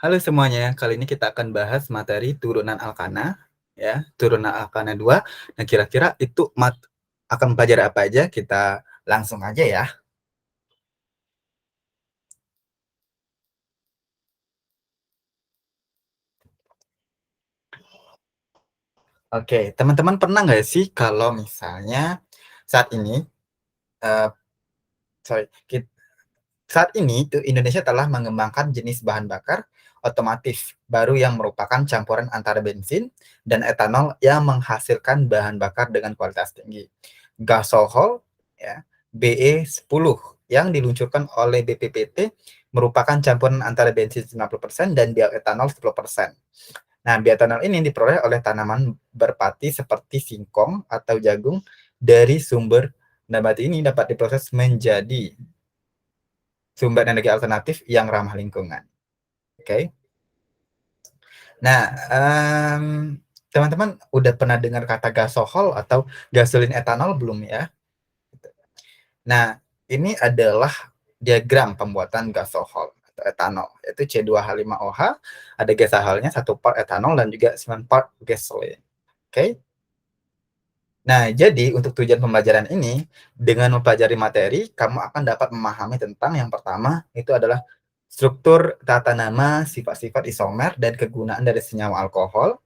Halo semuanya, kali ini kita akan bahas materi turunan alkana, ya, turunan alkana 2. Nah, kira-kira itu akan mempelajari apa aja? Kita langsung aja ya. Oke, teman-teman pernah nggak sih kalau misalnya saat ini, eh, sorry, saat ini tuh Indonesia telah mengembangkan jenis bahan bakar otomotif baru yang merupakan campuran antara bensin dan etanol yang menghasilkan bahan bakar dengan kualitas tinggi. Gasohol ya, BE10 yang diluncurkan oleh BPPT merupakan campuran antara bensin 90% dan bioetanol 10%. Nah, bioetanol ini diperoleh oleh tanaman berpati seperti singkong atau jagung dari sumber nabati ini dapat diproses menjadi sumber energi alternatif yang ramah lingkungan. Oke. Nah, teman-teman udah pernah dengar kata gasohol atau gasolin etanol belum ya? Nah, ini adalah diagram pembuatan gasohol atau etanol, yaitu C2H5OH, ada gasoholnya 1 part etanol dan juga 9 part gasoline. Oke. Nah, jadi untuk tujuan pembelajaran ini, dengan mempelajari materi, kamu akan dapat memahami tentang yang pertama itu adalah struktur tata nama, sifat-sifat isomer, dan kegunaan dari senyawa alkohol.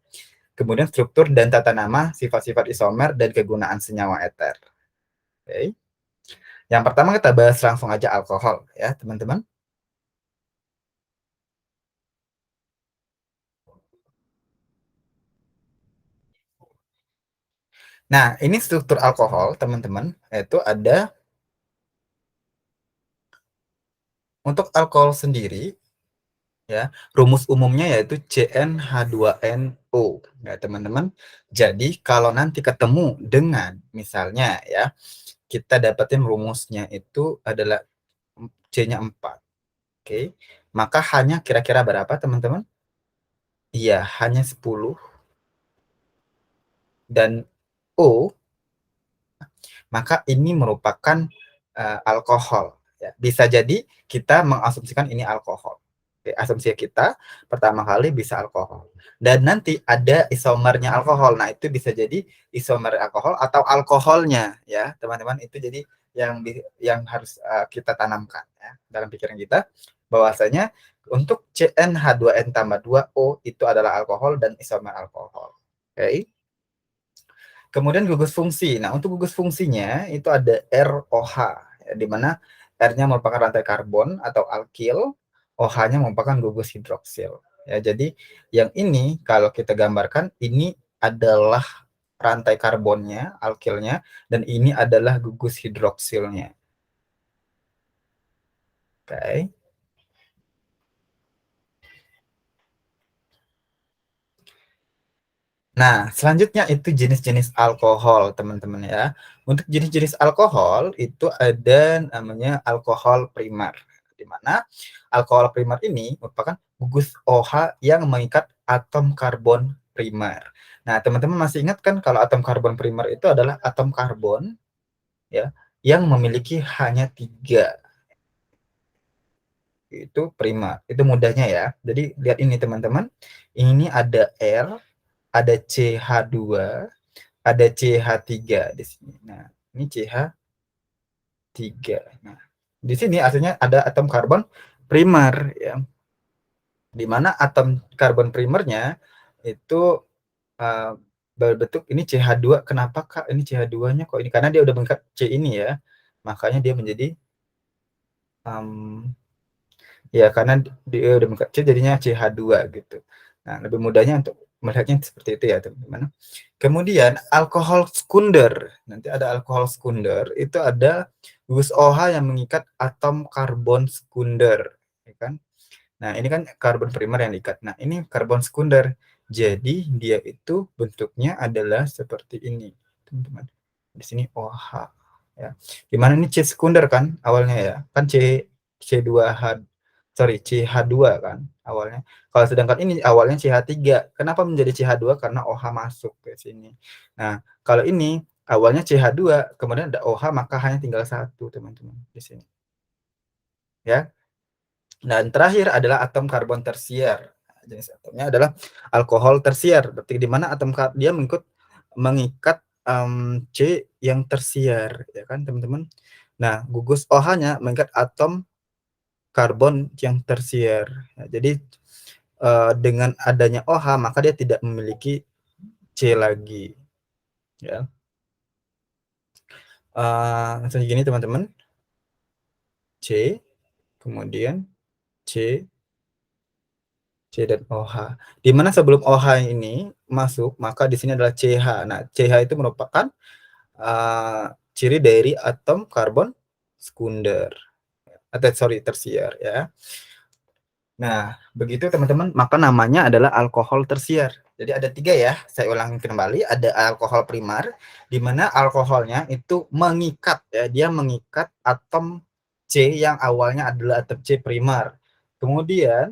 Kemudian struktur dan tata nama, sifat-sifat isomer, dan kegunaan senyawa eter. Oke. Yang pertama kita bahas langsung aja alkohol ya, teman-teman. Nah, ini struktur alkohol, teman-teman. Itu ada untuk alkohol sendiri ya, rumus umumnya yaitu CnH2nO ya, teman-teman. Jadi, kalau nanti ketemu dengan misalnya ya, kita dapetin rumusnya itu adalah C-nya 4. Oke. Maka hanya kira-kira berapa, teman-teman? Iya, hanya 10 dan O, maka ini merupakan alkohol. Ya. Bisa jadi kita mengasumsikan ini alkohol. Oke, asumsi kita pertama kali bisa alkohol. Dan nanti ada isomernya alkohol. Nah, itu bisa jadi isomer alkohol atau alkoholnya ya, teman-teman. Itu jadi yang harus kita tanamkan ya dalam pikiran kita bahwasanya untuk CnH2n tambah 2O itu adalah alkohol dan isomer alkohol. Oke. Kemudian gugus fungsi. Nah, untuk gugus fungsinya itu ada ROH, ya, di mana R-nya merupakan rantai karbon atau alkil, OH-nya merupakan gugus hidroksil. Ya, jadi yang ini kalau kita gambarkan ini adalah rantai karbonnya, alkilnya, dan ini adalah gugus hidroksilnya. Oke. Nah, selanjutnya itu jenis-jenis alkohol, teman-teman ya. Untuk jenis-jenis alkohol itu ada namanya alkohol primer, di mana alkohol primer ini merupakan gugus OH yang mengikat atom karbon primer. Nah, teman-teman masih ingat kan kalau atom karbon primer itu adalah atom karbon ya yang memiliki hanya 3, itu primer. Itu mudahnya ya. Jadi lihat ini teman-teman. Ini ada R, ada CH2, ada CH3 di sini. Nah, ini CH3. Nah, di sini artinya ada atom karbon primer ya. Di mana atom karbon primernya itu uh, berbentuk ini CH2. Kenapa Kak ini CH2-nya kok ini? Karena dia udah mengikat C ini ya. Makanya dia menjadi um, ya karena dia udah mengikat C jadinya CH2 gitu. Nah, lebih mudahnya untuk melihatnya seperti itu ya, teman-teman. Kemudian alkohol sekunder. Nanti ada alkohol sekunder, itu ada gugus OH yang mengikat atom karbon sekunder, ya kan? Nah, ini kan karbon primer yang diikat. Nah, ini karbon sekunder. Jadi dia itu bentuknya adalah seperti ini, teman-teman. Di sini OH ya. Gimana ini C sekunder kan awalnya ya? Kan C2H, sorry, CH2 kan awalnya. Kalau sedangkan ini awalnya CH3. Kenapa menjadi CH2? Karena OH masuk ke sini. Nah, kalau ini awalnya CH2, kemudian ada OH, maka hanya tinggal 1, teman-teman, di sini. Ya. Dan terakhir adalah atom karbon tersier. Jenis atomnya adalah alkohol tersier, berarti di mana atom dia mengikat C yang tersier, ya kan teman-teman. Nah, gugus OH-nya mengikat atom karbon yang tersier. Nah, jadi dengan adanya OH maka dia tidak memiliki C lagi, ya. Misalnya gini teman-teman, C, kemudian C, C dan OH. Di mana sebelum OH ini masuk, maka di sini adalah CH. Nah, CH itu merupakan ciri dari atom karbon sekunder. Atau sorry, tersier, ya. Nah, begitu teman-teman, maka namanya adalah alkohol tersier. Jadi ada 3 ya, saya ulangi kembali, ada alkohol primer, di mana alkoholnya itu mengikat, ya, dia mengikat atom C yang awalnya adalah atom C primer. Kemudian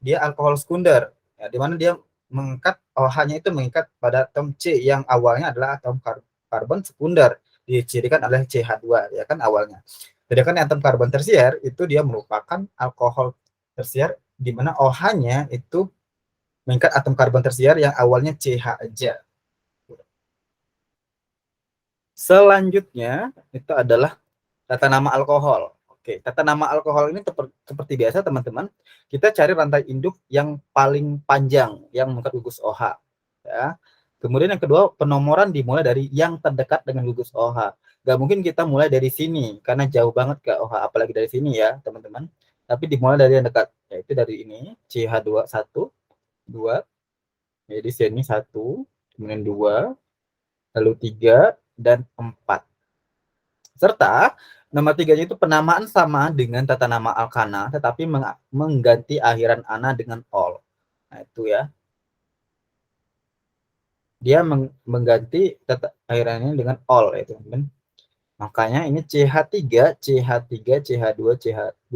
dia alkohol sekunder, ya, di mana dia mengikat OH-nya itu mengikat pada atom C yang awalnya adalah atom karbon sekunder, dicirikan oleh CH2, ya kan awalnya. Sedangkan atom karbon tersier itu dia merupakan alkohol tersier di mana OH-nya itu mengikat atom karbon tersier yang awalnya CH aja. Selanjutnya itu adalah tata nama alkohol. Oke, tata nama alkohol ini seperti biasa teman-teman, kita cari rantai induk yang paling panjang yang mengikat gugus OH, ya. Kemudian yang kedua, penomoran dimulai dari yang terdekat dengan gugus OH. Gak mungkin kita mulai dari sini karena jauh banget ke OH, apalagi dari sini ya teman-teman. Tapi dimulai dari yang dekat, yaitu dari ini CH2 1, 2, jadi sini 1, kemudian 2, lalu 3 dan 4. Serta nama 3-nya itu penamaan sama dengan tata nama alkana, tetapi mengganti akhiran ana dengan ol. Nah, itu ya. Dia mengganti tata akhirannya dengan ol, ya teman-teman. Makanya ini CH3, CH3, CH2, CH2.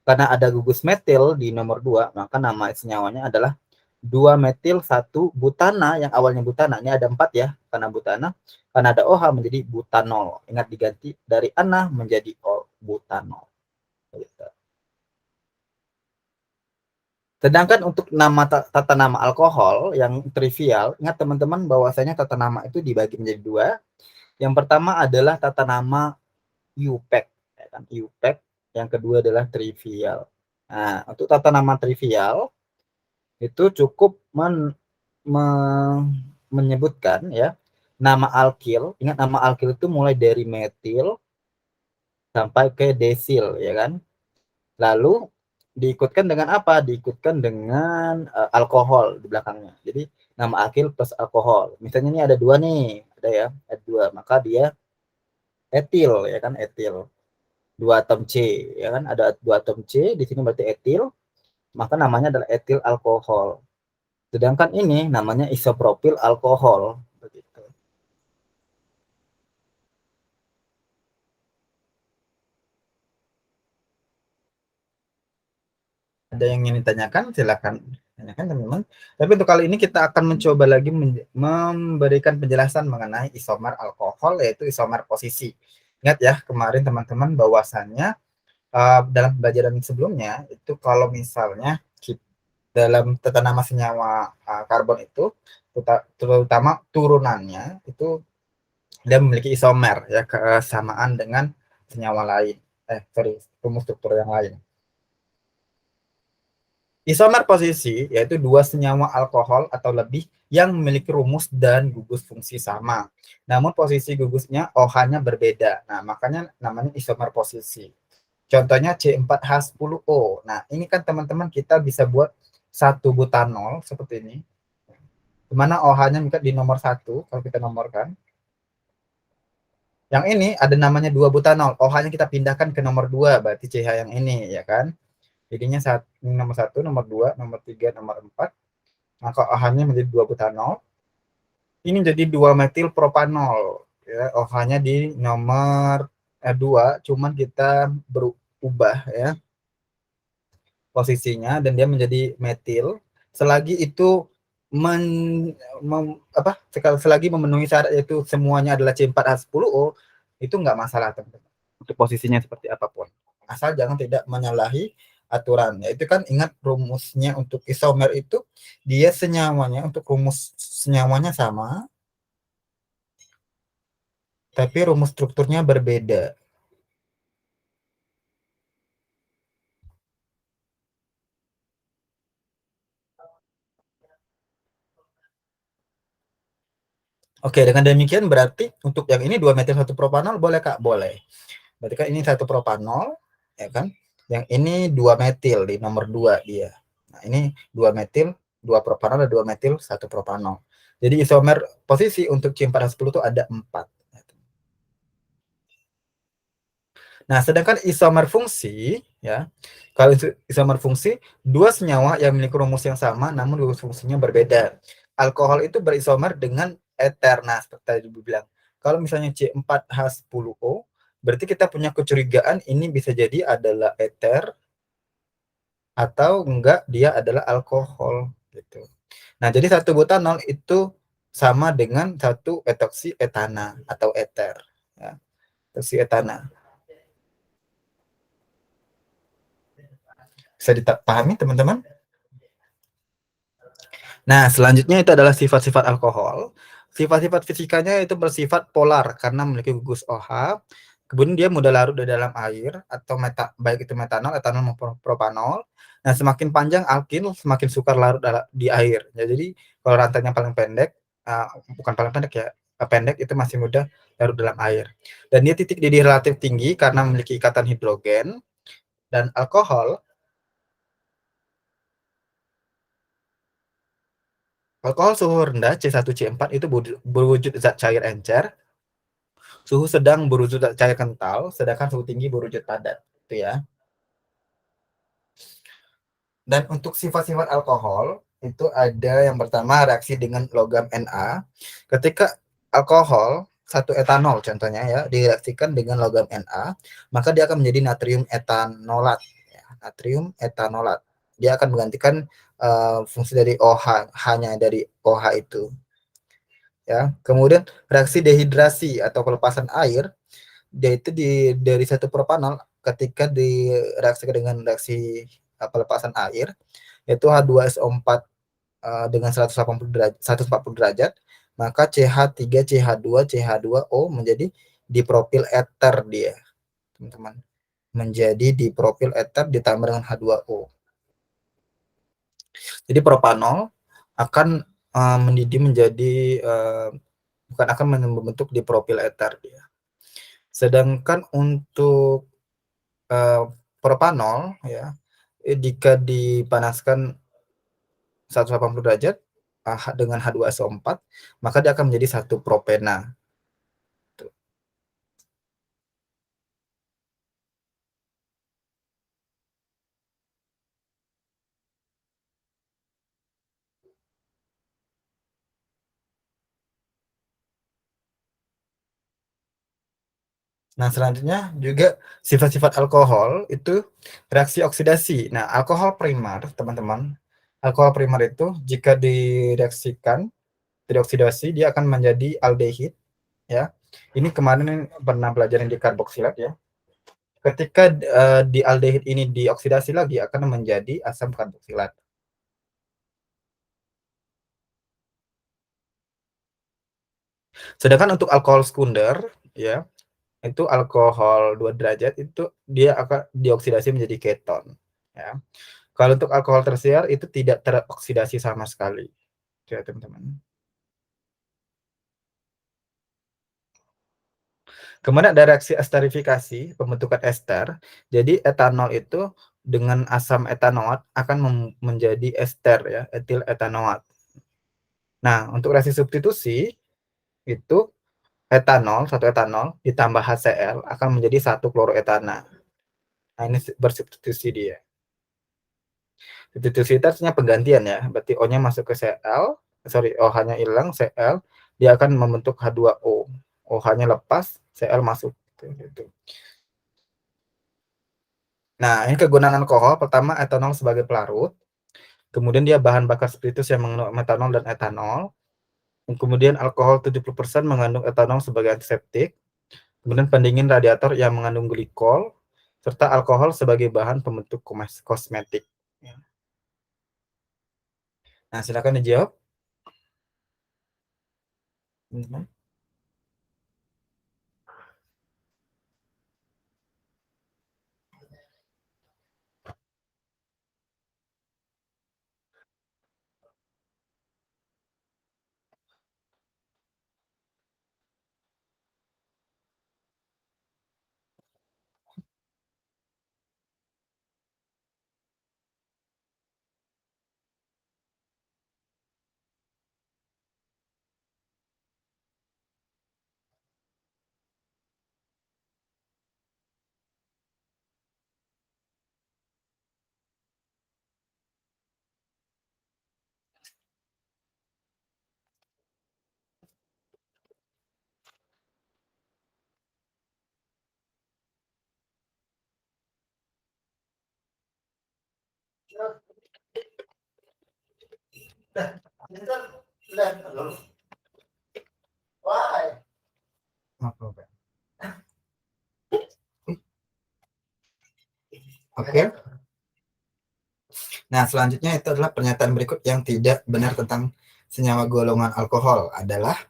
Karena ada gugus metil di nomor 2, maka nama senyawanya adalah 2-metil 1 butana, yang awalnya butana. Ini ada 4 ya, karena butana. Karena ada OH menjadi butanol. Ingat, diganti dari ana menjadi ol, butanol. Sedangkan untuk tata nama alkohol yang trivial, ingat teman-teman bahwasanya tata nama itu dibagi menjadi 2. Yang pertama adalah tata nama UPEC, ya kan? UPEC. Yang kedua adalah trivial. Nah, untuk tata nama trivial itu cukup menyebutkan ya nama alkil. Ingat, nama alkil itu mulai dari metil sampai ke desil, ya kan? Lalu diikutkan dengan apa? Diikutkan dengan alkohol di belakangnya. Jadi nama alkil plus alkohol. Misalnya ini ada 2 nih, ada ya, ada 2. Maka dia etil, ya kan, etil. 2 atom C, ya kan, ada 2 atom C di sini berarti etil, maka namanya adalah etil alkohol. Sedangkan ini namanya isopropil alkohol, begitu. Ada yang ingin ditanyakan, silakan tanyakan teman-teman. Tapi untuk kali ini kita akan mencoba lagi memberikan penjelasan mengenai isomer alkohol, yaitu isomer posisi. Ingat ya, kemarin teman-teman bahwasannya dalam pembelajaran sebelumnya itu kalau misalnya dalam tata nama senyawa karbon itu terutama turunannya itu dia memiliki isomer, ya, kesamaan dengan senyawa lain. Rumus struktur yang lain. Isomer posisi yaitu 2 senyawa alkohol atau lebih yang memiliki rumus dan gugus fungsi sama. Namun posisi gugusnya OH-nya berbeda. Nah, makanya namanya isomer posisi. Contohnya C4H10O. Nah, ini kan teman-teman kita bisa buat 1 butanol seperti ini. Di mana OH-nya di nomor 1 kalau kita nomorkan. Yang ini ada namanya 2 butanol. OH-nya kita pindahkan ke nomor 2, berarti CH yang ini, ya kan? Jadinya nomor 1, nomor 2, nomor 3, nomor 4. Maka OH-nya menjadi 2 butanol. Ini jadi 2 metil propanol. Ya, OH-nya di nomor 2, cuman kita berubah ya posisinya dan dia menjadi metil selagi itu selagi memenuhi syarat yaitu semuanya adalah C4H10O, itu nggak masalah teman-teman untuk posisinya seperti apapun, asal jangan tidak menyalahi aturan. Ya, itu kan ingat rumusnya untuk isomer itu dia senyawanya untuk rumus senyawanya sama, tapi rumus strukturnya berbeda. Oke, dengan demikian berarti untuk yang ini 2 metil 1 propanol boleh Kak? Boleh. Berarti kan ini 1 propanol, ya kan? Yang ini 2 metil di nomor 2 dia. Nah, ini 2 metil, 2 propanol dan 2 metil 1 propanol. Jadi isomer posisi untuk C4H10 itu ada 4. Nah, sedangkan isomer fungsi, ya, kalau isomer fungsi, dua senyawa yang memiliki rumus yang sama namun rumus fungsinya berbeda. Alkohol itu berisomer dengan eter. Nah, seperti tadi bilang, kalau misalnya C4H10O, berarti kita punya kecurigaan ini bisa jadi adalah eter atau enggak dia adalah alkohol gitu. Nah, jadi satu butanol itu sama dengan satu etoksi etana atau eter, ya. Etoksi etana. Bisa dipahami teman-teman? Nah, selanjutnya itu adalah sifat-sifat alkohol. Sifat-sifat fisikanya itu bersifat polar karena memiliki gugus OH. Kemudian dia mudah larut di dalam air atau baik itu metanol, etanol maupun propanol. Nah, semakin panjang alkil, semakin sukar larut di air. Ya, jadi kalau rantainya paling pendek, bukan paling pendek ya, pendek itu masih mudah larut dalam air. Dan dia titik didih relatif tinggi karena memiliki ikatan hidrogen. Dan alkohol suhu rendah C1 C4 itu berwujud zat cair encer, suhu sedang berwujud zat cair kental, sedangkan suhu tinggi berwujud padat, itu ya. Dan untuk sifat-sifat alkohol itu ada yang pertama reaksi dengan logam Na. Ketika alkohol satu etanol contohnya ya direaksikan dengan logam Na, maka dia akan menjadi natrium etanolat. Ya, natrium etanolat. Dia akan menggantikan fungsi dari OH, hanya dari OH itu. Ya, kemudian reaksi dehidrasi atau pelepasan air, dia itu dari satu propanol ketika direaksikan dengan reaksi pelepasan air, yaitu H2SO4 dengan 140 derajat, maka CH3, CH2, CH2O menjadi dipropil eter dia, teman-teman. Menjadi dipropil eter ditambah dengan H2O. Jadi propanol akan mendidih menjadi bukan akan membentuk dipropil eter dia. Sedangkan untuk propanol ya, jika dipanaskan 180 derajat dengan H2SO4, maka dia akan menjadi satu propena. Nah, selanjutnya juga sifat-sifat alkohol itu reaksi oksidasi. Nah, alkohol primer, teman-teman, alkohol primer itu jika direaksikan, dioksidasi, dia akan menjadi aldehid, ya. Ini kemarin pernah belajar di karboksilat ya. Ketika di aldehid ini dioksidasi lagi akan menjadi asam karboksilat. Sedangkan untuk alkohol sekunder, ya, itu alkohol 2 derajat itu dia akan dioksidasi menjadi keton, ya. Kalau untuk alkohol tersier itu tidak teroksidasi sama sekali, ya teman-teman. Kemudian ada reaksi esterifikasi, pembentukan ester. Jadi etanol itu dengan asam etanoat akan menjadi ester ya, etil etanoat. Nah, untuk reaksi substitusi itu satu etanol ditambah HCl akan menjadi satu kloroetana. Nah, ini bersubstitusi dia. Substitusi itu artinya penggantian ya. Berarti O-nya masuk ke Cl, sorry, OH-nya hilang, Cl, dia akan membentuk H2O. OH-nya lepas, Cl masuk. Gitu. Nah, ini kegunaan alkohol. Pertama, etanol sebagai pelarut. Kemudian dia bahan bakar spiritus yang mengandung metanol dan etanol. Kemudian alkohol 70% mengandung etanol sebagai antiseptik. Kemudian pendingin radiator yang mengandung glikol serta alkohol sebagai bahan pembentuk kosmetik. Ya. Nah, silakan dijawab. Oke. Nah, selanjutnya itu adalah pernyataan berikut yang tidak benar tentang senyawa golongan alkohol adalah.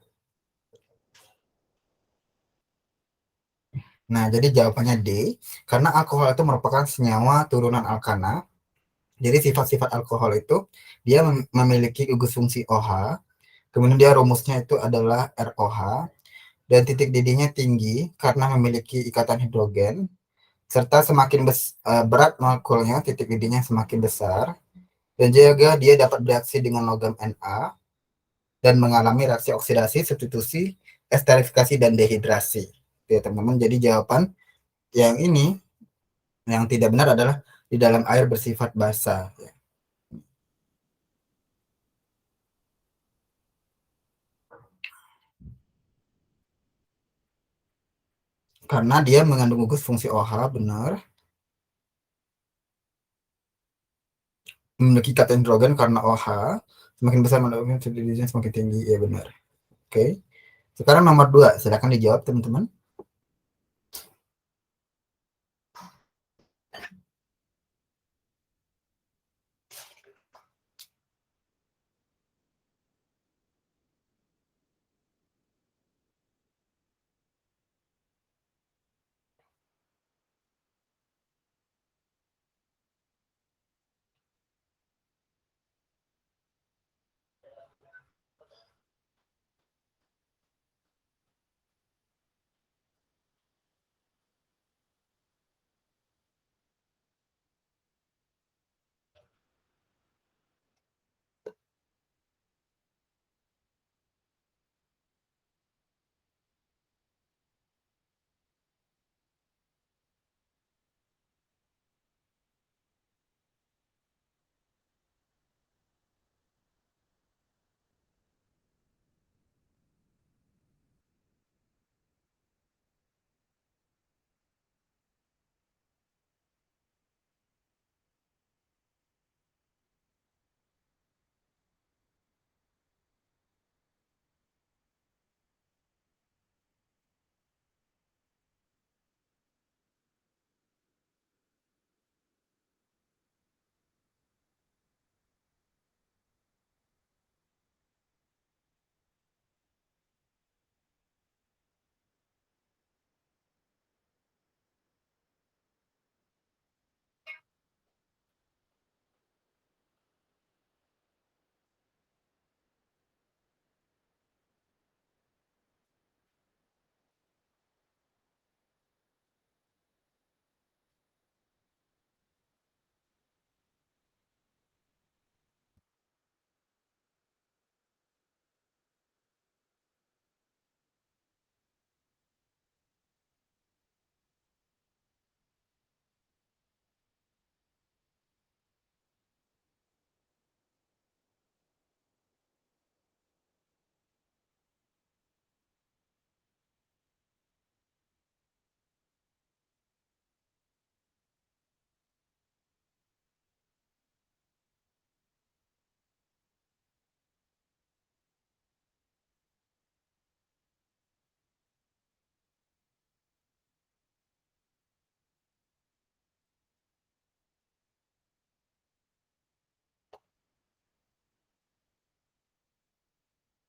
Nah, jadi jawabannya D, karena alkohol itu merupakan senyawa turunan alkana. Jadi sifat-sifat alkohol itu dia memiliki gugus fungsi OH, kemudian dia rumusnya itu adalah ROH, dan titik didihnya tinggi karena memiliki ikatan hidrogen, serta semakin berat molekulnya, titik didihnya semakin besar, dan juga dia dapat bereaksi dengan logam Na, dan mengalami reaksi oksidasi, substitusi, esterifikasi, dan dehidrasi. Ya, teman-teman, jadi jawaban yang ini, yang tidak benar adalah di dalam air bersifat basah. Karena dia mengandung gugus fungsi OH, benar. Memiliki kata hidrogen karena OH. Semakin besar molekulnya, semakin tinggi. Ya, benar. Oke. Sekarang nomor 2. Silakan dijawab, teman-teman.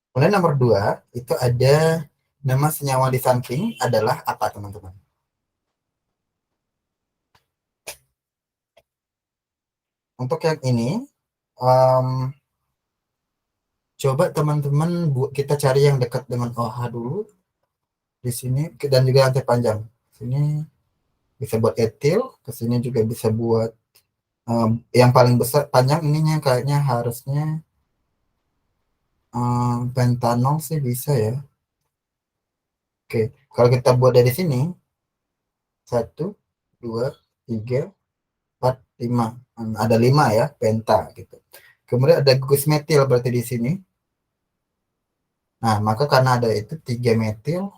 Kemudian nomor dua, itu ada nama senyawa di samping adalah apa, teman-teman? Untuk yang ini, em, coba teman-teman kita cari yang dekat dengan OH dulu di sini, dan juga yang terpanjang. Sini bisa buat etil, ke sini juga bisa buat yang paling besar panjang ininya kayaknya harusnya pentanol sih bisa ya. Oke, kalau kita buat dari sini, satu, dua, tiga, empat, lima. Ada lima ya, penta gitu. Kemudian ada gugus metil berarti di sini. Nah, maka karena ada itu tiga metil,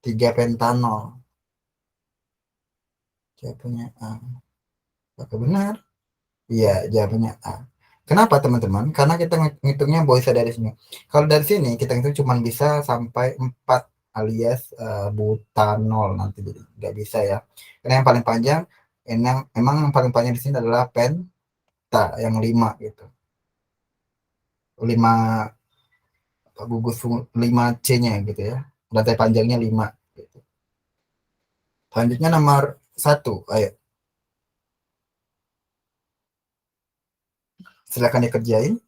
tiga pentanol. Jawabannya A. Apakah benar? Iya, jawabannya A. Kenapa teman-teman? Karena kita ngitungnya bisa dari sini. Kalau dari sini kita hitung cuma bisa sampai 4 alias butanol nanti, jadi nggak bisa ya. Karena yang paling panjang, emang yang paling panjang di sini adalah penta yang 5 gitu. 5 gugus 5 C-nya gitu ya. Rantai panjangnya 5 gitu. Selanjutnya nomor satu, ayo silakan dikerjain.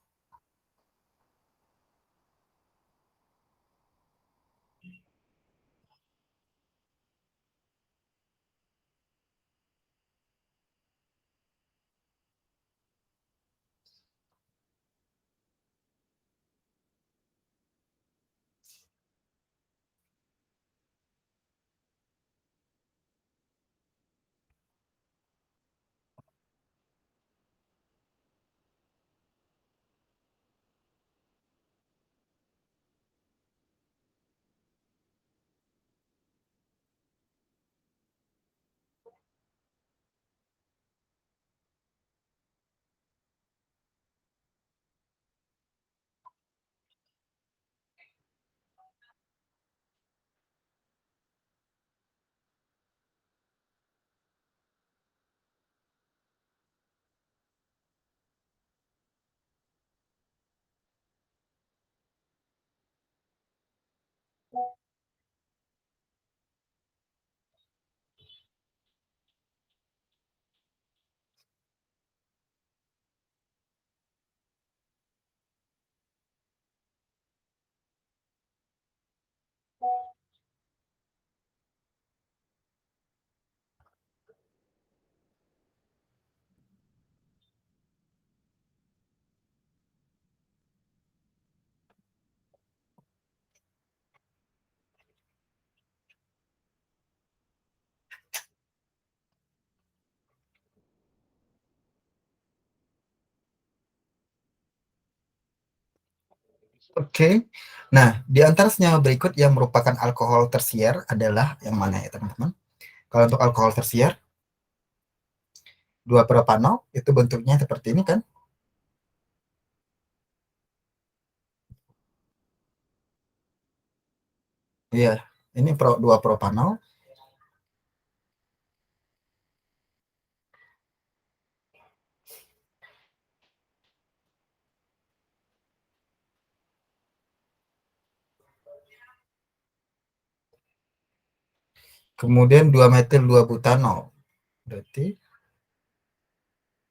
Oke. Nah, di antara senyawa berikut yang merupakan alkohol tersier adalah yang mana ya, teman-teman? Kalau untuk alkohol tersier, 2-propanol itu bentuknya seperti ini kan? Iya, ini 2-propanol. Kemudian 2-metil 2-butanol. Berarti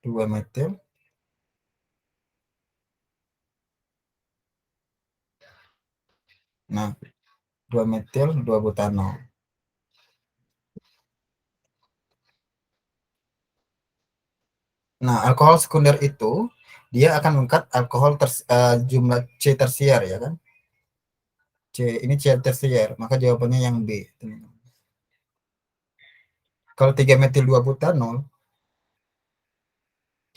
2-metil. Nah, 2-metil 2-butanol. Nah, alkohol sekunder itu dia akan mengangkat alkohol jumlah C tersier ya kan? C ini C tersier, maka jawabannya yang B, teman-teman. Kalau 3-metil 2-butanol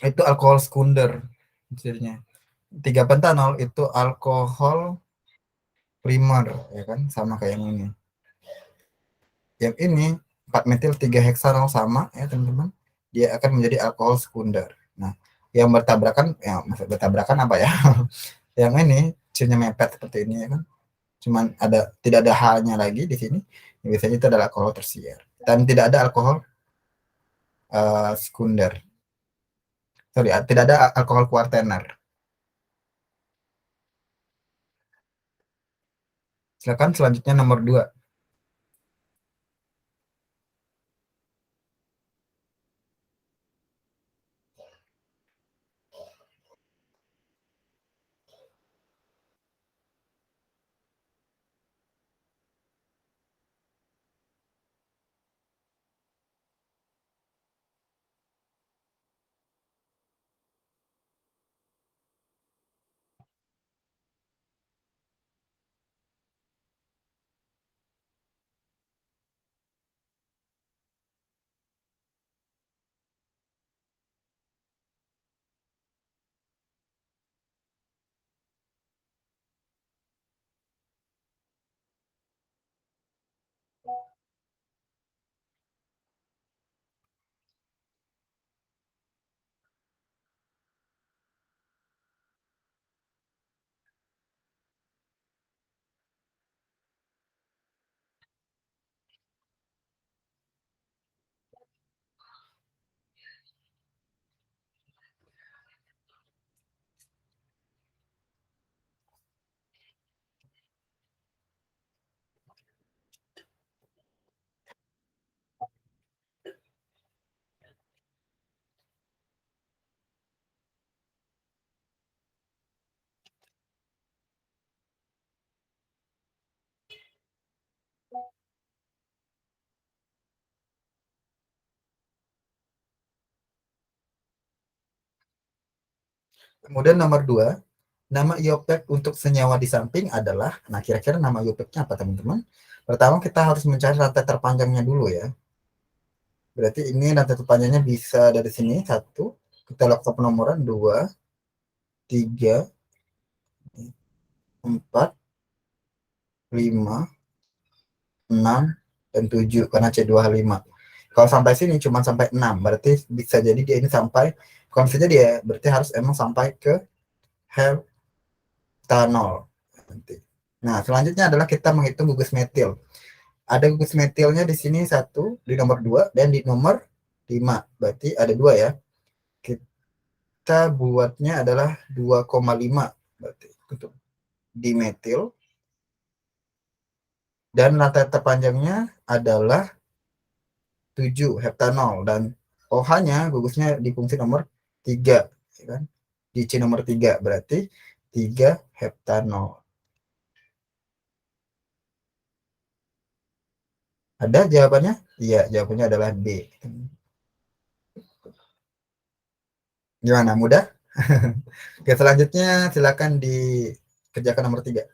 itu alkohol sekunder maksudnya. 3-pentanol itu alkohol primer ya kan, sama kayak yang ini. Yang ini 4-metil 3-heksanol sama ya teman-teman, dia akan menjadi alkohol sekunder. Nah, yang bertabrakan ya, maksud bertabrakan apa ya? Yang ini C-nya mepet seperti ini ya kan, cuman tidak ada halnya lagi di sini. Biasanya itu adalah alkohol tersier dan tidak ada alkohol sekunder. Sorry, tidak ada alkohol kuartener. Silakan selanjutnya nomor 2. Kemudian nomor 2, nama IOPEC untuk senyawa di samping adalah, nah kira-kira nama IOPEC-nya apa teman-teman? Pertama kita harus mencari rantai terpanjangnya dulu ya. Berarti ini rantai terpanjangnya bisa dari sini, 1, kita lakukan penomoran, 2, 3, 4, 5, 6, dan 7 karena C2H5. Kalau sampai sini cuma sampai 6, berarti bisa jadi dia ini sampai, kalau misalnya dia berarti harus emang sampai ke heptanol nanti. Nah, selanjutnya adalah kita menghitung gugus metil. Ada gugus metilnya di sini 1, di nomor 2, dan di nomor 5. Berarti ada 2 ya. Kita buatnya adalah 2,5 berarti untuk dimetil, dan rantai terpanjangnya adalah 7 heptanol, dan OH-nya gugusnya di fungsi nomor 3 ya kan? Di C nomor 3 berarti 3 heptanol. Ada jawabannya? Iya, jawabannya adalah B. Gimana, mudah? Oke, selanjutnya silakan dikerjakan nomor 3.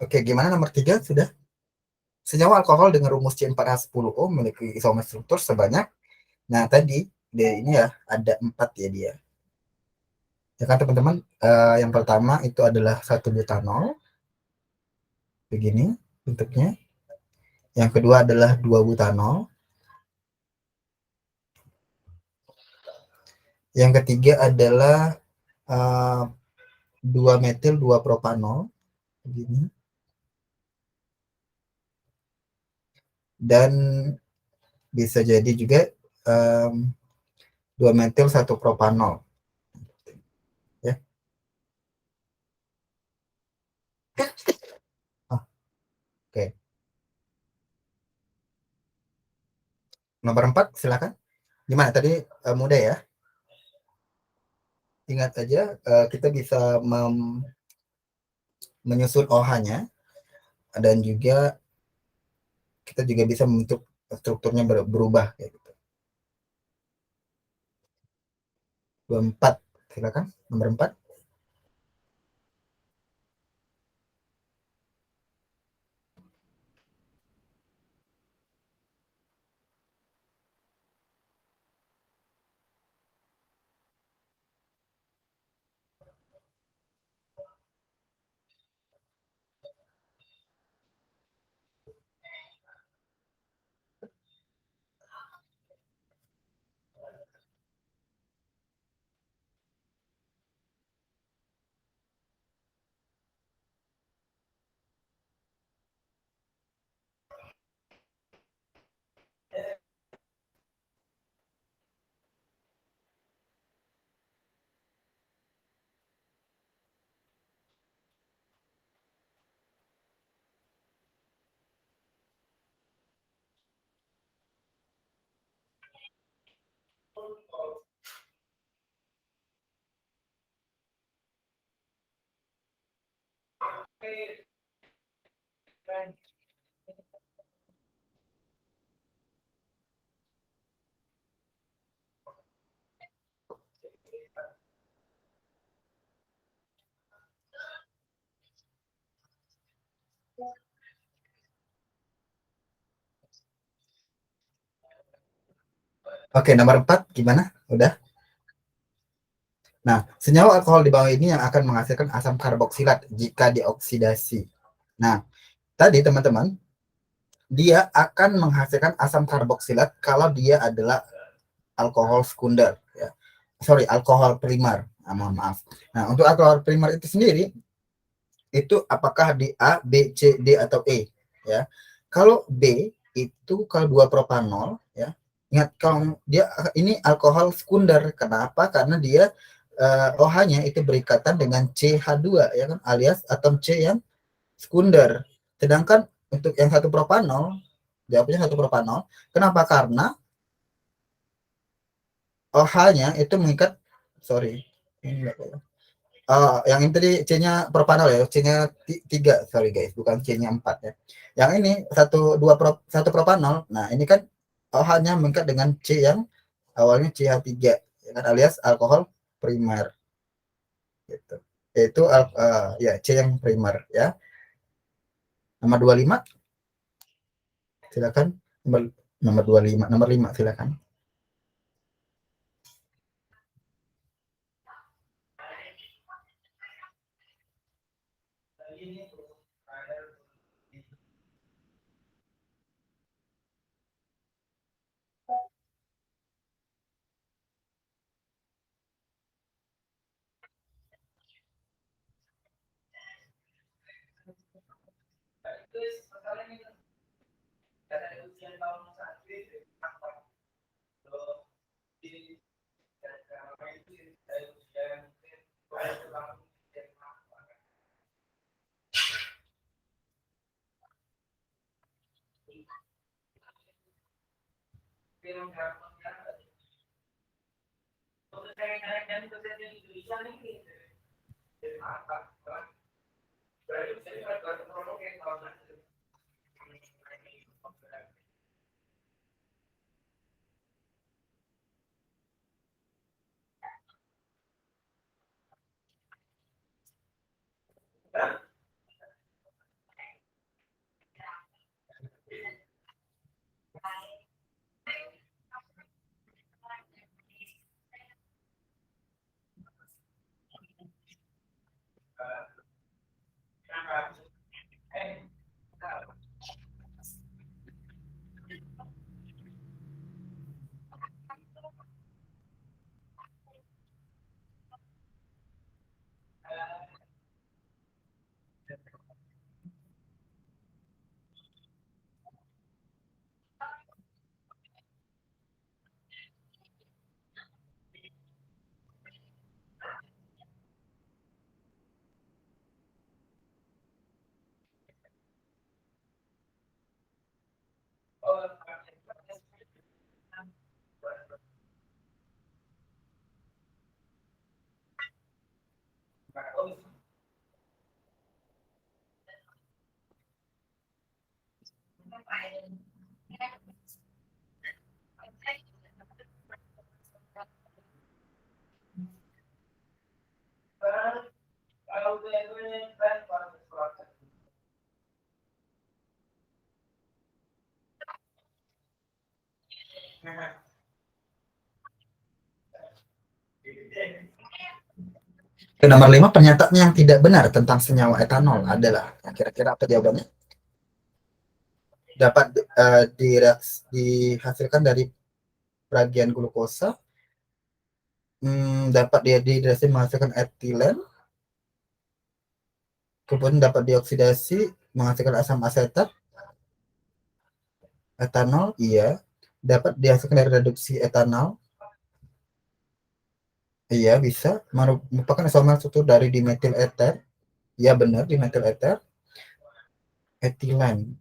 Oke, gimana nomor 3 sudah? Senyawa alkohol dengan rumus C4H10O memiliki isomer struktur sebanyak. Nah, tadi dia ini ya ada 4 ya dia. Ya kan teman-teman, yang pertama itu adalah 1 butanol, begini bentuknya. Yang kedua adalah 2 butanol. Yang ketiga adalah 2 metil 2 propanol, begini. Dan bisa jadi juga 2 metil 1 propanol. Ya. Oh, oke. Nomor 4 silakan. Gimana tadi, mudah ya? Ingat aja, kita bisa menyusun OH-nya dan juga kita juga bisa membentuk strukturnya berubah kayak gitu. 24 silakan, nomor 4. Oke, nomor 4 gimana? Udah? Nah, senyawa alkohol di bawah ini yang akan menghasilkan asam karboksilat jika dioksidasi. Nah, tadi teman-teman, dia akan menghasilkan asam karboksilat kalau dia adalah alkohol sekunder ya. Sorry, alkohol primer. Nah, mohon maaf. Nah, untuk alkohol primer itu sendiri itu apakah di A, B, C, D atau E ya. Kalau B itu kalau 2 propanol ya. Ingat kalau dia ini alkohol sekunder. Kenapa? Karena dia OH-nya itu berikatan dengan CH2 ya kan, alias atom C yang sekunder. Sedangkan untuk yang 1 propanol, jawabnya 1 propanol. Kenapa? Karena OH-nya itu mengikat, sorry, ini enggak ya. Yang ini tadi C-nya propanol ya, C-nya 3, sorry guys, bukan C-nya 4 ya. Yang ini 1 propanol. Nah, ini kan OH-nya mengikat dengan C yang awalnya CH3 ya kan, alias alkohol primer gitu. Yaitu ya C yang primer ya. Nomor 25 silakan. Nomor nomor 25, nomor 5 silakan. Nomor 5, pernyataan yang tidak benar tentang senyawa etanol adalah, nah, kira-kira apa jawabannya? Dapat dihasilkan dari peragian glukosa, dapat dehidrasi menghasilkan etilen, kemudian dapat dioksidasi menghasilkan asam asetat, etanol, iya. Dapat dihasilkan dari reduksi etanol, iya bisa. Merupakan isomer struktur dari dimetil ether, iya benar, dimetil ether, etilen.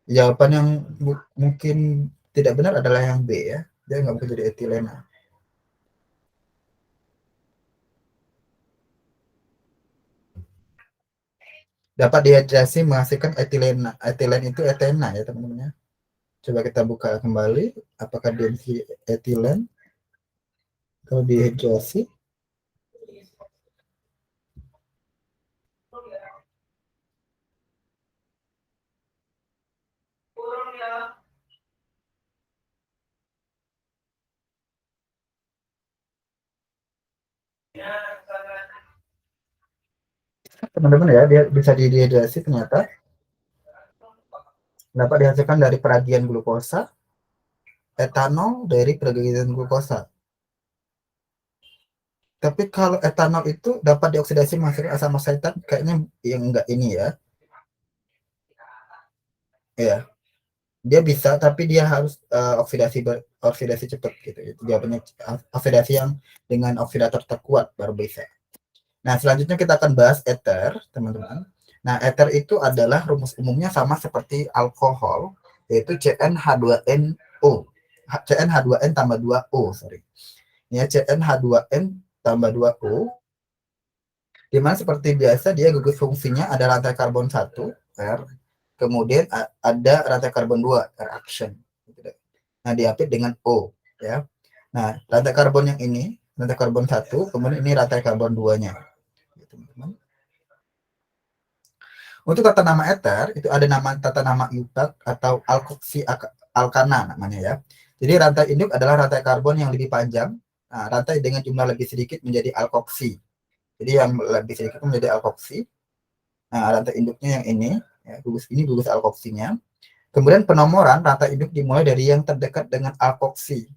Jawaban yang mungkin tidak benar adalah yang B ya. Dia nggak mungkin jadi etilena. Dapat dehidrasi menghasilkan etilena. Etilen itu etena ya teman-teman ya. Coba kita buka kembali. Apakah dia etilen? Kalau dehidrasi. Teman-teman ya, dia bisa dehidrasi ternyata dapat dihasilkan dari peragian glukosa, etanol dari peragian glukosa. Tapi kalau etanol itu dapat dioksidasi menghasilkan asam asetat, kayaknya yang enggak ini ya. Ya, dia bisa tapi dia harus oksidasi cepat gitu. Jawabannya oksidasi yang dengan oksidator terkuat baru bisa. Nah, selanjutnya kita akan bahas ether, teman-teman. Nah, ether itu adalah rumus umumnya sama seperti alkohol, yaitu CnH2nO. CnH2n tambah 2O, sorry. Ya, CnH2n tambah 2O. Dimana seperti biasa dia gugus fungsinya ada rantai karbon 1, R, kemudian ada rantai karbon 2, reaction. Nah, diapit dengan O, ya. Nah, rantai karbon yang ini, rantai karbon 1, kemudian ini rantai karbon 2-nya. Teman-teman. Untuk tata nama ether itu ada tata nama Yutak atau alkoksi alkana namanya ya. Jadi rantai induk adalah rantai karbon yang lebih panjang. Nah, rantai dengan jumlah lebih sedikit menjadi alkoksi. Jadi yang lebih sedikit menjadi alkoksi. Nah, rantai induknya yang ini, ya, gugus alkoksinya. Kemudian penomoran rantai induk dimulai dari yang terdekat dengan alkoksi.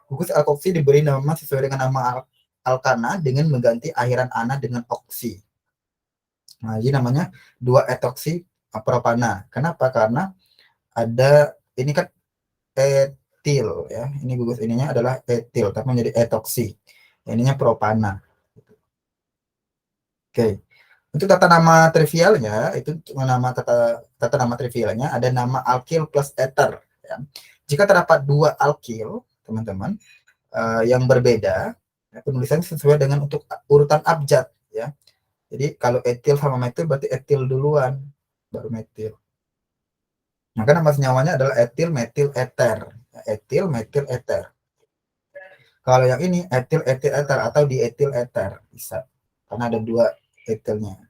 Gugus alkoksi diberi nama sesuai dengan nama alkana dengan mengganti akhiran ana dengan oksi. Nah, ini namanya 2-etoksi propana. Kenapa? Karena ada ini kan etil ya. Ini gugus ininya adalah etil tapi menjadi etoksi. Ininya propana. Oke. Untuk tata nama trivialnya itu tata nama trivialnya ada nama alkil plus ether ya. Jika terdapat 2 alkil, teman-teman, yang berbeda, ya, penulisannya sesuai dengan untuk urutan abjad ya. Jadi kalau etil sama metil berarti etil duluan baru metil. Maka nama senyawanya adalah etil metil ether. Etil metil ether. Kalau yang ini etil etil ether atau dietil ether bisa. Karena ada 2 etilnya.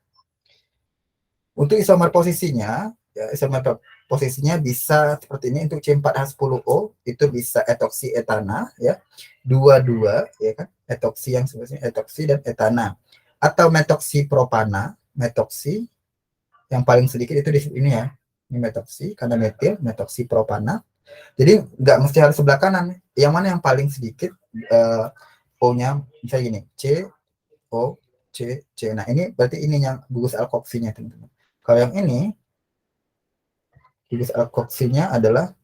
Untuk isomer posisinya, ya, isomer posisinya bisa seperti ini. Untuk C4H10O itu bisa etoksi etana ya. 22 ya kan, etoksi yang sebetulnya etoksi dan etana. Atau metoksi propana, metoksi yang paling sedikit itu di sini ya. Ini metoksi karena metil, metoksi propana. Jadi nggak mesti harus sebelah kanan. Yang mana yang paling sedikit O-nya misalnya gini, C O C C. Nah, ini berarti ini yang gugus alkoksinya, teman-teman. Kalau yang ini gugus alkoksinya adalah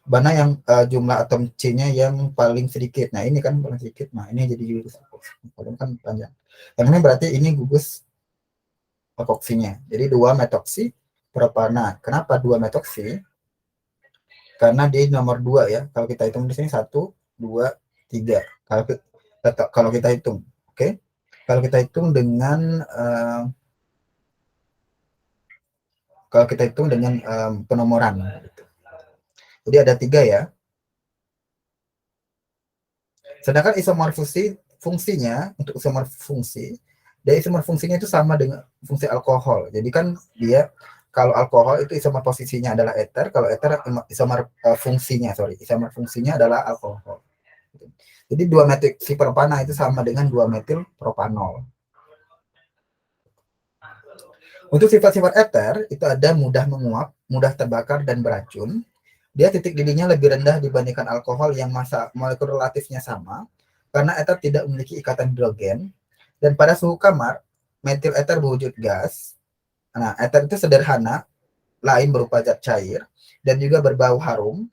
mana yang jumlah atom C-nya yang paling sedikit. Nah, ini kan paling sedikit. Nah, ini jadi gugus alkoksi. Kalau kan panjang. Yang ini berarti ini gugus alkoksinya. Jadi 2 metoksi propana. Kenapa 2 metoksi? Karena dia nomor 2 ya. Kalau kita hitung di sini 1 2 3. Kalau kita hitung, oke. Okay? Kalau kita hitung dengan penomoran. Jadi ada 3 ya. Sedangkan isomer fungsinya untuk isomer fungsi, dari isomer fungsinya itu sama dengan fungsi alkohol. Jadi kan dia kalau alkohol itu isomer posisinya adalah eter, kalau eter isomer isomer fungsinya adalah alkohol. Jadi 2-metil-si-propana itu sama dengan 2-metil propanol. Untuk sifat-sifat eter itu ada mudah menguap, mudah terbakar dan beracun. Dia titik didihnya lebih rendah dibandingkan alkohol yang massa molekul relatifnya sama karena eter tidak memiliki ikatan hidrogen, dan pada suhu kamar metil eter berwujud gas. Nah, eter itu sederhana, lain berupa zat cair dan juga berbau harum.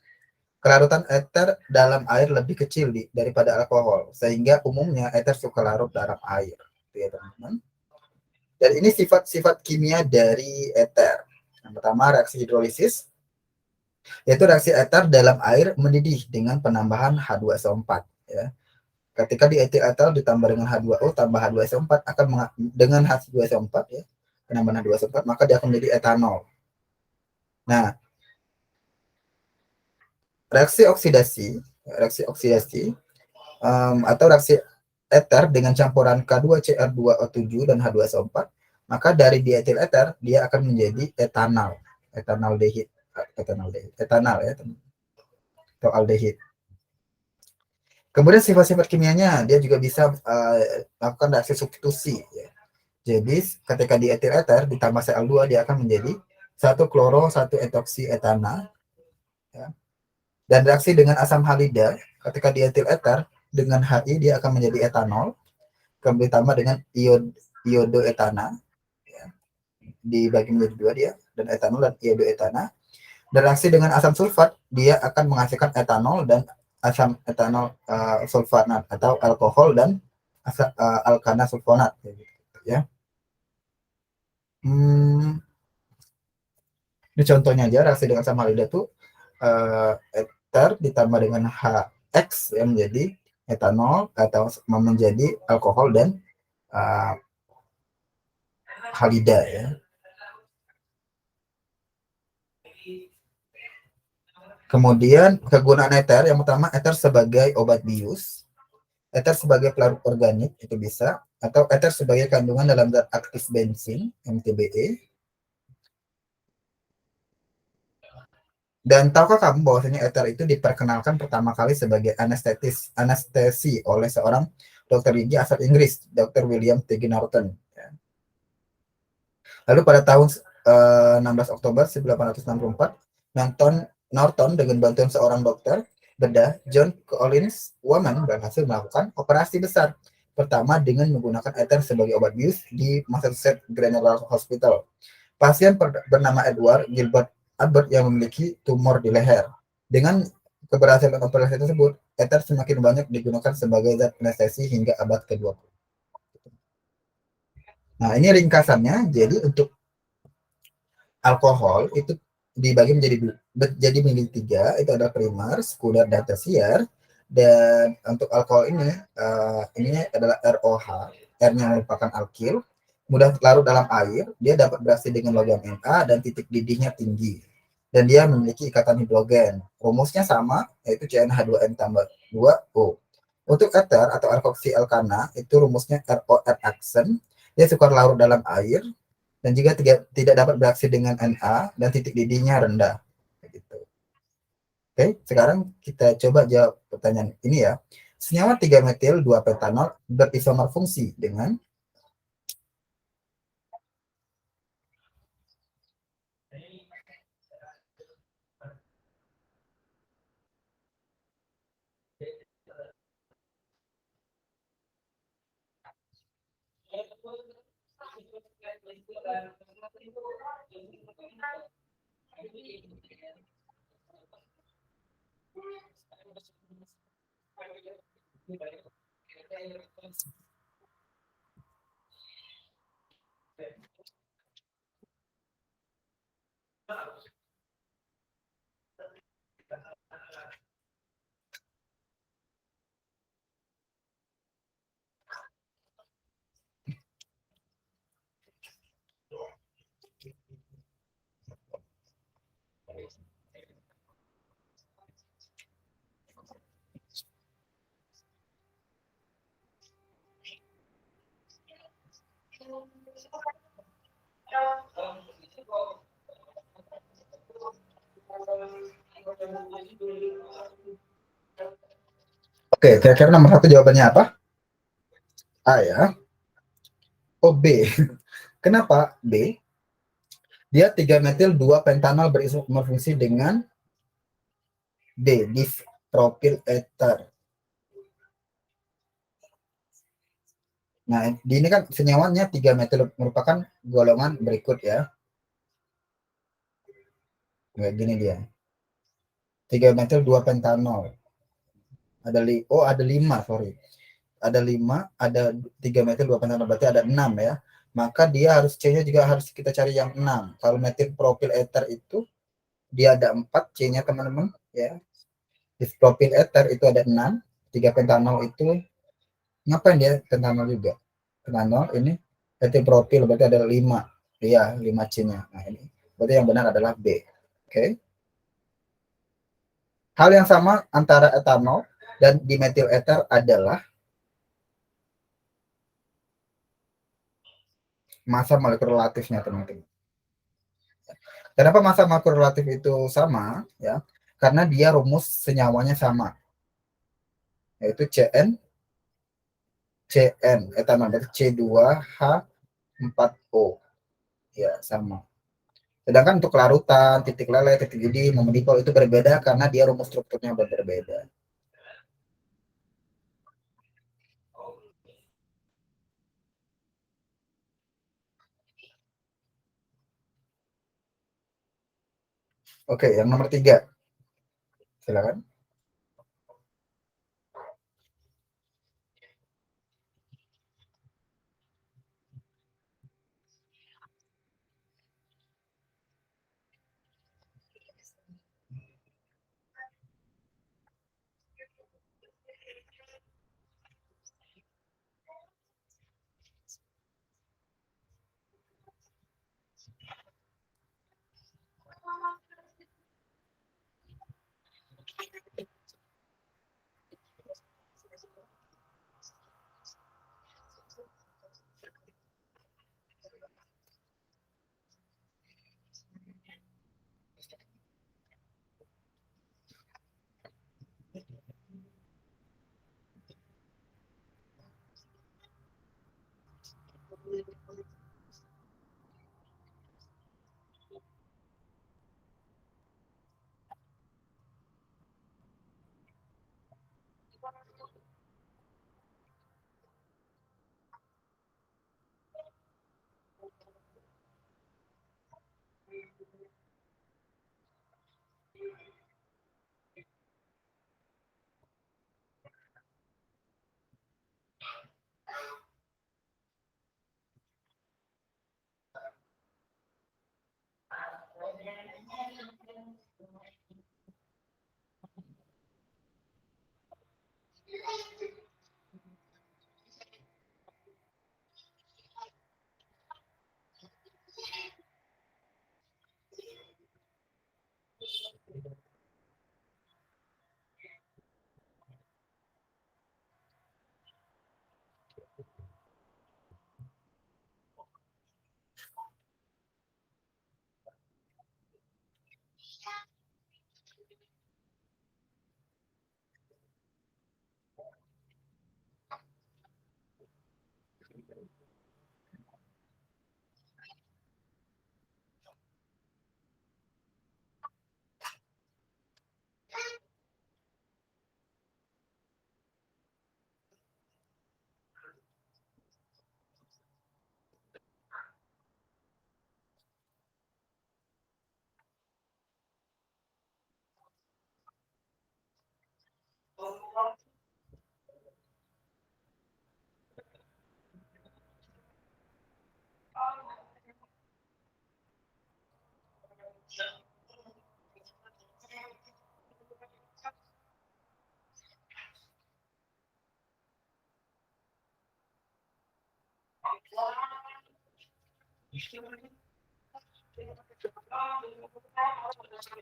Kelarutan eter dalam air lebih kecil daripada alkohol, sehingga umumnya eter suka larut dalam air. Ya, teman-teman. Dan ini sifat-sifat kimia dari eter. Yang pertama, reaksi hidrolisis, yaitu reaksi eter dalam air mendidih dengan penambahan H2SO4. Ya. Ketika dietil eter ditambah dengan H2O tambah H2SO4 akan dengan H2SO4 ya, penambahan H2SO4 maka dia akan menjadi etanol. Nah, reaksi oksidasi atau reaksi eter dengan campuran K2Cr2O7 dan H2SO4, maka dari dietil eter dia akan menjadi etanal, etanal ya, atau aldehid. Kemudian sifat-sifat kimianya dia juga bisa melakukan reaksi substitusi ya. Jadi ketika dietil eter ditambah Cl2 dia akan menjadi 1 kloro 1 etoksi etana ya. Dan reaksi dengan asam halida ketika dietil eter dengan HI dia akan menjadi etanol, kemudian ditambah dengan iodoetana ya. Dibagi menjadi 2 dia, dan etanol dan iodoetana. Dan reaksi dengan asam sulfat dia akan menghasilkan etanol dan asam etanol sulfonat atau alkohol dan alkana sulfonat ya. Ini contohnya aja reaksi dengan asam halida tuh eter ditambah dengan HX yang menjadi etanol atau menjadi alkohol dan halida ya. Kemudian kegunaan eter, yang pertama eter sebagai obat bius, eter sebagai pelarut organik itu bisa, atau eter sebagai kandungan dalam zat aktif bensin MTBE. Dan tahukah kamu bahwasanya eter itu diperkenalkan pertama kali sebagai anestesi oleh seorang dokter gigi asal Inggris, Dr. William T. Norton. Lalu pada tahun 16 Oktober 1864, Norton dengan bantuan seorang dokter bedah, John Collins Woman, berhasil melakukan operasi besar pertama dengan menggunakan eter sebagai obat bius di Massachusetts General Hospital. Pasien bernama Edward Gilbert Albert yang memiliki tumor di leher. Dengan keberhasilan operasi tersebut, eter semakin banyak digunakan sebagai zat anestesi hingga abad ke-20. Nah, ini ringkasannya. Jadi untuk alkohol itu dibagi menjadi tiga, itu ada primer, sekunder, dan tersier. Dan untuk alkohol ini adalah ROH, R-nya merupakan alkil, mudah larut dalam air, dia dapat bereaksi dengan logam Na dan titik didihnya tinggi, dan dia memiliki ikatan hidrogen. Rumusnya sama, yaitu CnH2n tambah 2O. Untuk eter atau alkoksi alkana itu rumusnya ROR aksen, dia suka larut dalam air, dan jika tidak dapat bereaksi dengan Na dan titik didihnya rendah. Gitu. Oke, sekarang kita coba jawab pertanyaan ini ya. Senyawa 3-metil 2-pentanol berisomer fungsi dengan Oke, kira-kira nomor satu jawabannya apa? A ya. Oh, B. Kenapa B? Dia 3 metil 2 pentanol berisomer fungsi dengan D, dispropil ether. Nah, di ini kan senyawanya 3 metil merupakan golongan berikut ya. Kayak gini dia. 3 metil 2 pentanol. Ada 5, sorry. Ada 5, ada 3 metil 2 pentanol, berarti ada 6 ya. Maka dia harus C-nya juga harus kita cari yang 6. Kalau metil propil ether itu dia ada 4 C-nya teman-teman ya. Dispropil ether itu ada 6, 3 pentanol itu ngapain dia pentanol juga? Pentanol ini metil propil berarti ada 5. Iya, 5 C-nya. Nah, ini berarti yang benar adalah B. Oke. Hal yang sama antara etanol dan dimetil ether adalah massa molekul relatifnya, teman-teman. Kenapa massa molekul relatif itu sama? Ya, karena dia rumus senyawanya sama, yaitu CN etanol berarti C2H4O. Ya, sama. Sedangkan untuk larutan, titik lele, titik didih, memedipol itu berbeda karena dia rumus strukturnya berbeda. Oke, yang nomor 3. Silakan.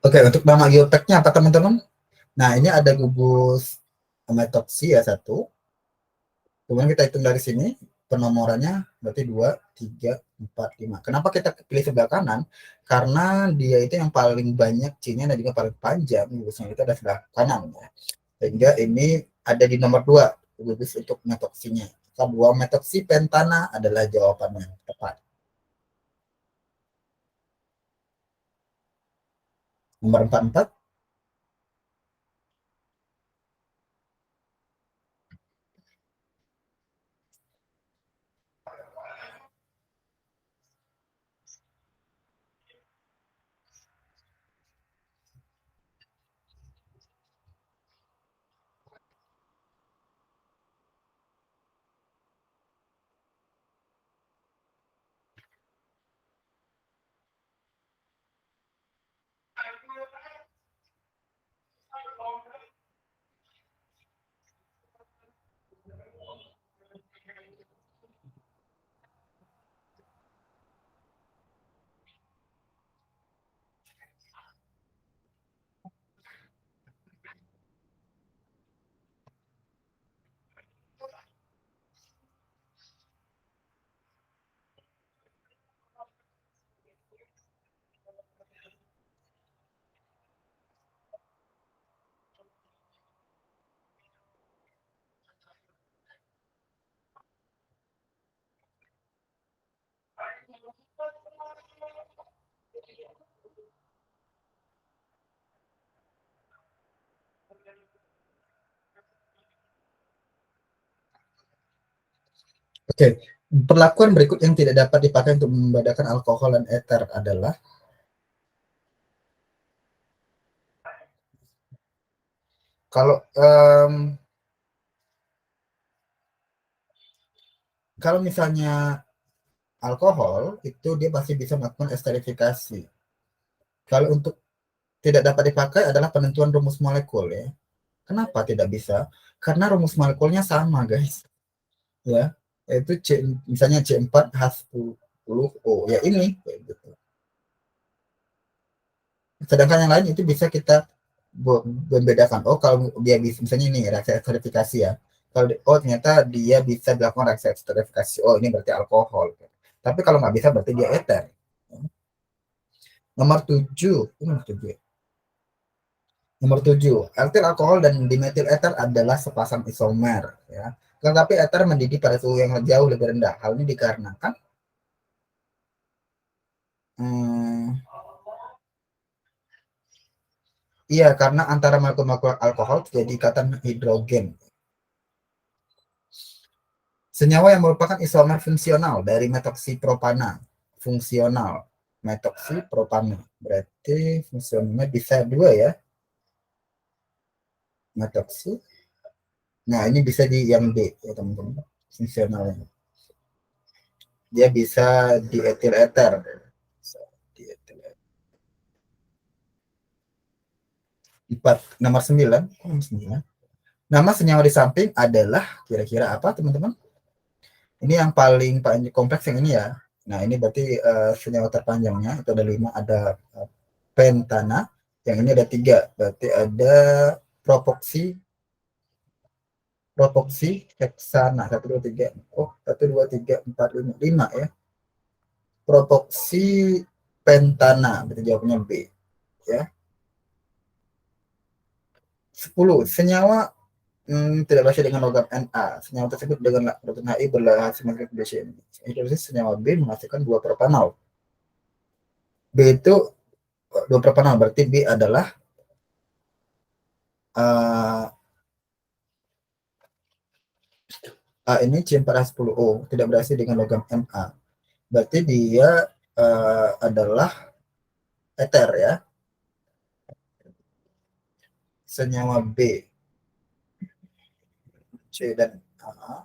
Oke, untuk nama geoteknya apa teman-teman? Nah, ini ada gugus metopsi ya 1. Kemudian kita hitung dari sini. penomorannya berarti 2, 3, 4, 5. Kenapa kita pilih sebelah kanan? Karena dia itu yang paling banyak C-nya dan juga paling panjang, rubusnya itu ada sebelah kanan. Ya. Sehingga ini ada di nomor 2, rubus untuk metoksinya. Sebuah metoksi pentana adalah jawabannya tepat. Nomor 44. Oke, perlakuan berikut yang tidak dapat dipakai untuk membedakan alkohol dan eter adalah kalau kalau misalnya alkohol itu dia pasti bisa melakukan esterifikasi. Kalau untuk tidak dapat dipakai adalah penentuan rumus molekul ya. Kenapa tidak bisa? Karena rumus molekulnya sama guys. Ya, yaitu misalnya C4H10O ya ini gitu. Sedangkan yang lain itu bisa kita membedakan. Oh, kalau dia bisa misalnya ini reaksi esterifikasi ya. Kalau oh ternyata dia bisa dilakukan reaksi esterifikasi. Oh, ini berarti alkohol. Tapi kalau nggak bisa berarti dia eter. Nomor 7, nomor 7. Nomor 7, alkyl alkohol dan dimetil eter adalah sepasang isomer ya. Tetapi eter mendidih pada suhu yang jauh lebih rendah. Hal ini dikarenakan iya, karena antara molekul-molekul alkohol terjadi ikatan hidrogen. Senyawa yang merupakan isomer fungsional dari metoksipropana. Fungsional. Metoksipropana. Berarti fungsionalnya bisa dua ya. Metoksi. Nah, ini bisa di yang D ya teman-teman. Fungsionalnya. Dia bisa di etil eter. Nomor 9. Nama senyawa di samping adalah kira-kira apa teman-teman? Ini yang paling kompleks yang ini ya. Nah, ini berarti senyawa terpanjangnya itu ada 5, ada pentana, yang ini ada 3, berarti ada propoksi heksana 1 2 3. Oh, 1 2 3 4 5 5 ya. Propoksi pentana, berarti jawabnya B ya. 10. Senyawa tidak berhasil dengan logam Na. Senyawa tersebut dengan protein Hi berhasil menghasilkan hidrolisis senyawa B menghasilkan 2 propanol. B itu 2 propanol, berarti B adalah A ini C4H10O tidak berhasil dengan logam Na. Berarti dia adalah eter ya. Senyawa B, C dan A.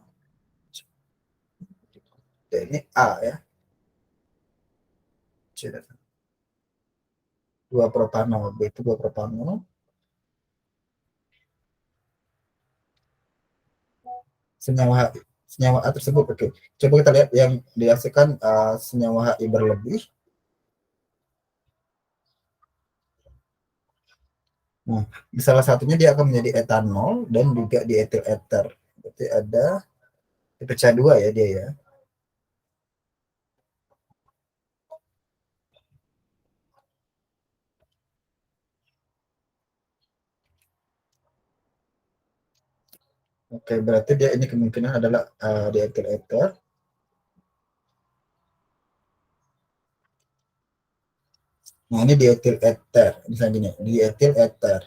D ini A ya. C dan A. 2 propanol, B itu 2 propanol. Senyawa A tersebut, oke. Coba kita lihat yang dihasilkan senyawa Hi berlebih. Nah, salah satunya dia akan menjadi etanol dan juga di etil eter. Berarti ada Tipe CH2 ya dia ya. Oke, berarti dia ini kemungkinan adalah diethyl ether. Nah, ini diethyl ether, misalnya gini, diethyl ether.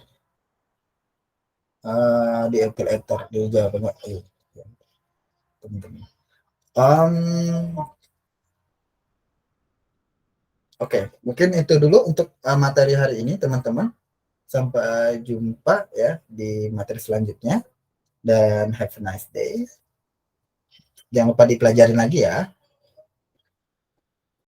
Diethyl ether, dia jawabannya E. Ya, teman-teman. Oke, mungkin itu dulu untuk materi hari ini, teman-teman. Sampai jumpa ya di materi selanjutnya, dan have a nice day. Jangan lupa dipelajarin lagi ya.